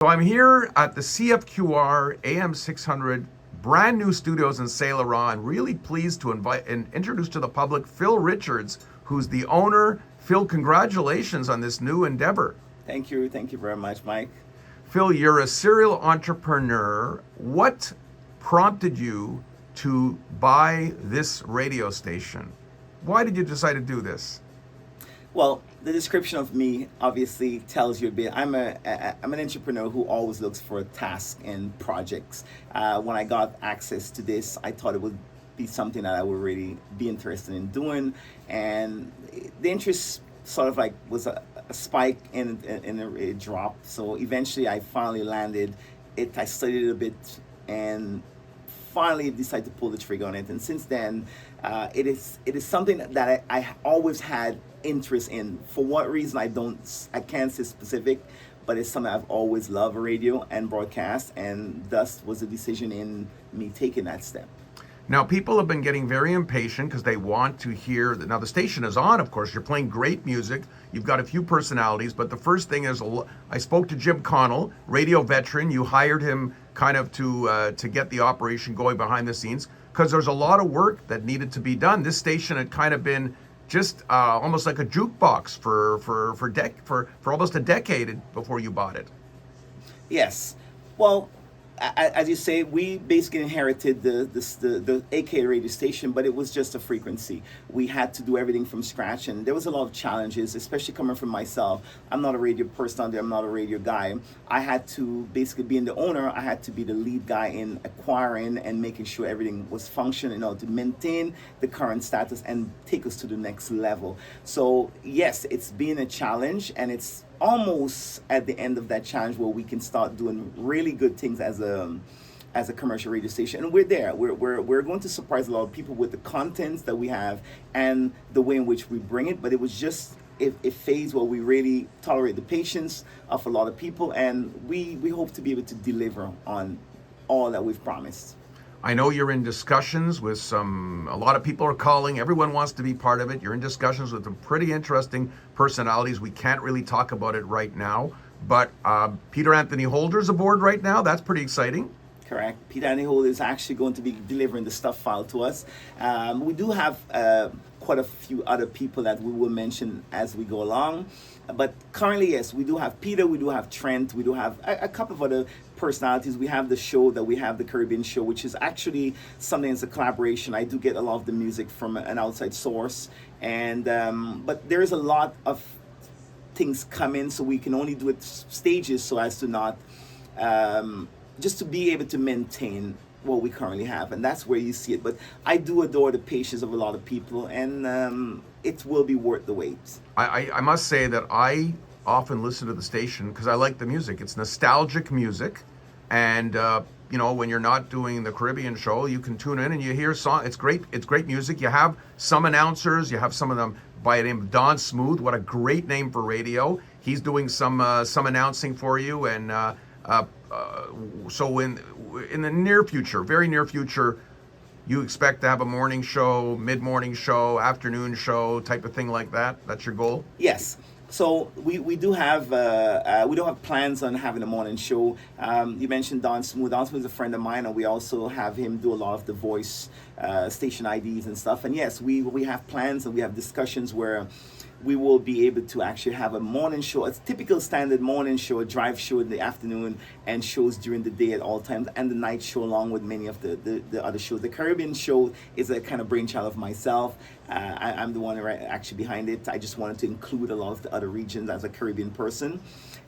So I'm here at the CFQR AM 600 brand new studios in Saint Laurent. Really pleased to invite and introduce to the public Phil Richards, who's the owner. Phil, congratulations on this new endeavor. Thank you. Thank you very much, Mike. Phil, you're a serial entrepreneur. What prompted you to buy this radio station? Why did you decide to do this? Well, the description of me obviously tells you a bit. I'm an entrepreneur who always looks for tasks and projects. When I got access to this, I thought it would be something that I would really be interested in doing, and the interest sort of like was a spike and a drop. So eventually, I finally landed it. I studied it a bit and finally decided to pull the trigger on it. And since then, it is something that I always had interest in. For what reason, I can't say specific, but it's something I've always loved, radio and broadcast, and thus was a decision in me taking that step. Now, people have been getting very impatient because they want to hear that. Now, the station is on, of course. You're playing great music. You've got a few personalities, but the first thing is, I spoke to Jim Connell, radio veteran. You hired him kind of to get the operation going behind the scenes because there's a lot of work that needed to be done. This station had kind of been just almost like a jukebox for almost a decade before you bought it. Yes. Well, as you say, we basically inherited the AK radio station, but it was just a frequency. We had to do everything from scratch, and there was a lot of challenges, especially coming from myself. I'm not a radio personality. I'm not a radio guy. I had to basically, being the owner, I had to be the lead guy in acquiring and making sure everything was functioning, to maintain the current status and take us to the next level. So yes, it's been a challenge, and it's almost at the end of that challenge where we can start doing really good things as a commercial radio station, and we're there. We're going to surprise a lot of people with the contents that we have and the way in which we bring it. But it was just a phase where we really tolerate the patience of a lot of people, and we hope to be able to deliver on all that we've promised. I know you're in discussions with a lot of people are calling. Everyone wants to be part of it. You're in discussions with some pretty interesting personalities. We can't really talk about it right now, but Peter Anthony Holder's aboard right now. That's pretty exciting. Correct. Peter Anthony Holder is actually going to be delivering the stuff file to us. We do have quite a few other people that we will mention as we go along. But currently, yes, we do have Peter, we do have Trent, we do have a couple of other personalities. We have the show that we have, the Caribbean show, which is actually something that's a collaboration. I do get a lot of the music from an outside source, and but there is a lot of things coming, so we can only do it stages so as to not just to be able to maintain what we currently have, and that's where you see it. But I do adore the patience of a lot of people, and it will be worth the wait. I must say that I often listen to the station because I like the music. It's nostalgic music, and when you're not doing the Caribbean show, you can tune in and you hear song. It's great. It's great music. You have some announcers. You have some of them by the name of Don Smooth. What a great name for radio. He's doing some announcing for you, and so in the near future, very near future, you expect to have a morning show, mid-morning show, afternoon show, type of thing like that? That's your goal? Yes. So we do have plans on having a morning show. You mentioned Don Smooth. Don Smooth is a friend of mine, and we also have him do a lot of the voice station IDs and stuff. And yes, we have plans and we have discussions where we will be able to actually have a morning show, a typical standard morning show, a drive show in the afternoon, and shows during the day at all times, and the night show along with many of the other shows. The Caribbean show is a kind of brainchild of myself. I'm the one actually behind it. I just wanted to include a lot of the other regions as a Caribbean person.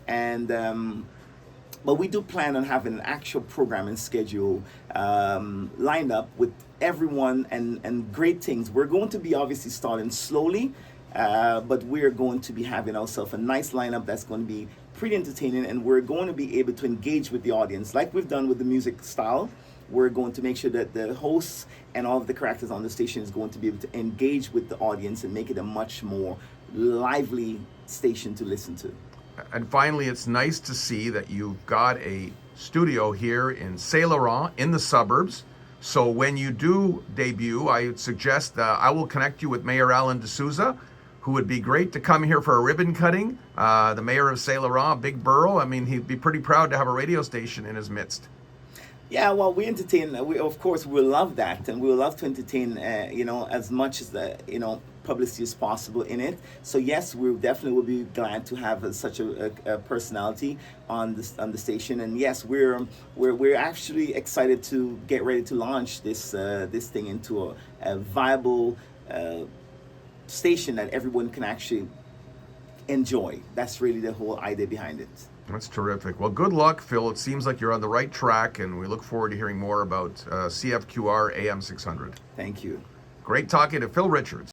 And but we do plan on having an actual programming schedule lined up with everyone and great things. We're going to be obviously starting slowly, but we're going to be having ourselves a nice lineup that's going to be pretty entertaining, and we're going to be able to engage with the audience like we've done with the music style. We're going to make sure that the hosts and all of the characters on the station is going to be able to engage with the audience and make it a much more lively station to listen to. And finally, it's nice to see that you've got a studio here in Saint Laurent in the suburbs. So when you do debut, I would suggest I will connect you with Mayor Alan D'Souza. who would be great to come here for a ribbon cutting. The mayor of Saint Laurent, Big Burrow. I mean, he'd be pretty proud to have a radio station in his midst. Yeah, well, we entertain. We of course we love that, and we would love to entertain. As much as the publicity as possible in it. So yes, we definitely will be glad to have such a personality on the station. And yes, we're actually excited to get ready to launch this thing into a viable station that everyone can actually enjoy. That's really the whole idea behind it. That's terrific. Well, good luck, Phil. It seems like you're on the right track, and we look forward to hearing more about CFQR AM 600. Thank you. Great talking to Phil Richards.